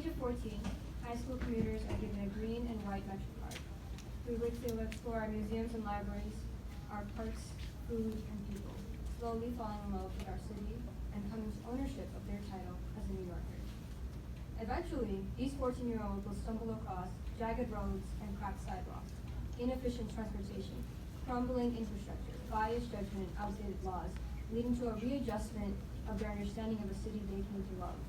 age of 14, high school commuters are given a green and white Metro card, through which they will explore our museums and libraries, our parks, food, and people, slowly falling in love with our city and coming to ownership of their title as a New Yorker. Eventually, these 14-year-olds will stumble across jagged roads and cracked sidewalks, inefficient transportation, crumbling infrastructure, biased judgment, and outdated laws, leading to a readjustment of their understanding of a city they came to love.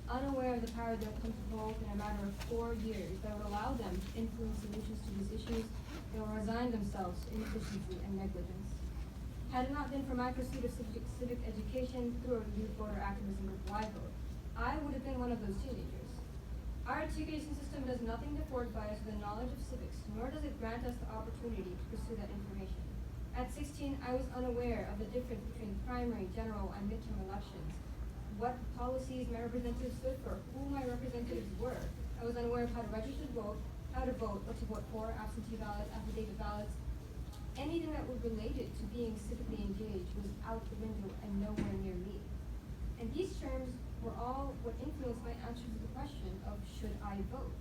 Unaware of the power they'll come to hold in a matter of 4 years that would allow them to influence solutions to these issues, they will resign themselves to inefficiency and negligence. Had it not been for my pursuit of civic education through youth voter activism with NyC Votes, I would have been one of those teenagers. Our education system does nothing to fortify us with the knowledge of civics, nor does it grant us the opportunity to pursue that information. At 16, I was unaware of the difference between primary, general, and midterm elections, what policies my representatives stood for, who my representatives were. I was unaware of how to register to vote, how to vote, what to vote for, absentee ballots, affidavit ballots. Anything that was related to being civically engaged was out the window and nowhere near me. And these terms were all what influenced my answer to the question of should I vote,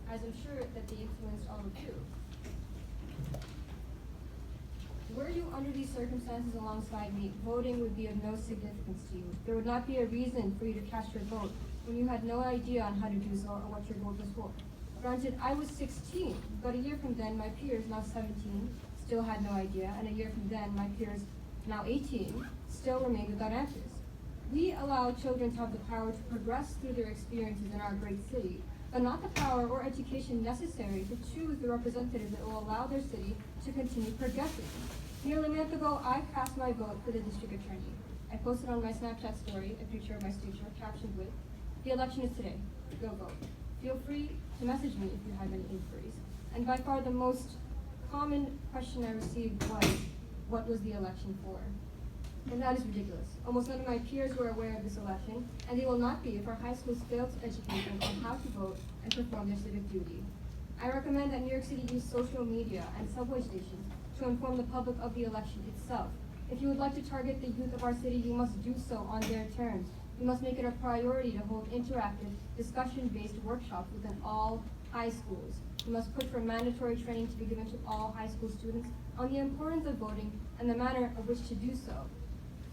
as I'm sure that they influenced all of you. Were you under these circumstances alongside me, voting would be of no significance to you. There would not be a reason for you to cast your vote when you had no idea on how to do so or what your vote was for. Granted, I was 16, but a year from then, my peers, now 17, still had no idea, and a year from then, my peers, now 18, still remained without answers. We allow children to have the power to progress through their experiences in our great city, but not the power or education necessary to choose the representatives that will allow their city to continue progressing. Nearly a month ago, I cast my vote for the district attorney. I posted on my Snapchat story a picture of my signature captioned with, "The election is today, go vote." Feel free to message me if you have any inquiries. And by far the most common question I received was, what was the election for? And that is ridiculous. Almost none of my peers were aware of this election, and they will not be if our high schools fail to educate them on how to vote and perform their civic duty. I recommend that New York City use social media and subway stations to inform the public of the election itself. If you would like to target the youth of our city, you must do so on their terms. You must make it a priority to hold interactive, discussion-based workshops within all high schools. You must push for mandatory training to be given to all high school students on the importance of voting and the manner of which to do so.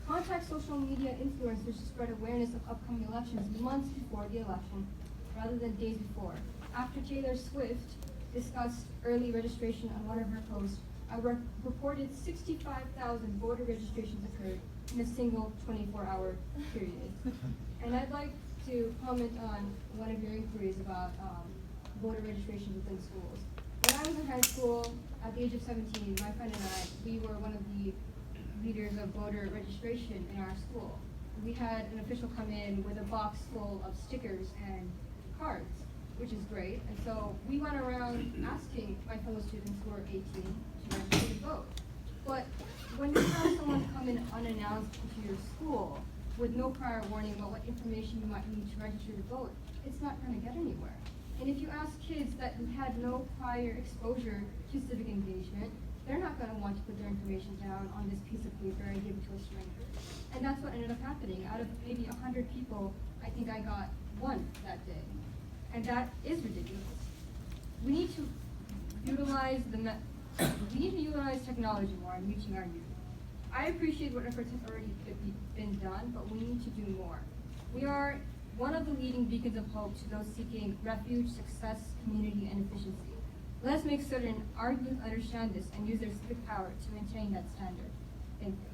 Contact social media influencers to spread awareness of upcoming elections months before the election, rather than days before. After Taylor Swift discussed early registration on one of her posts, a reported 65,000 voter registrations occurred in a single 24-hour period. And I'd like to comment on one of your inquiries about voter registration within schools. When I was in high school, at the age of 17, my friend and I, we were one of the leaders of voter registration in our school. We had an official come in with a box full of stickers and cards, which is great. And so we went around asking my fellow students who were 18 to register to vote. But when you have someone come in unannounced into your school with no prior warning about what information you might need to register to vote, it's not going to get anywhere. And if you ask kids that who had no prior exposure to civic engagement, they're not going to want to put their information down on this piece of paper and give it to a stranger. And that's what ended up happening. Out of maybe 100 people, I think I got one that day. And that is ridiculous. We need to utilize technology more in reaching our youth. I appreciate what efforts have already been done, but we need to do more. We are one of the leading beacons of hope to those seeking refuge, success, community, and efficiency. Let us make certain our youth understand this and use their civic power to maintain that standard. Thank you.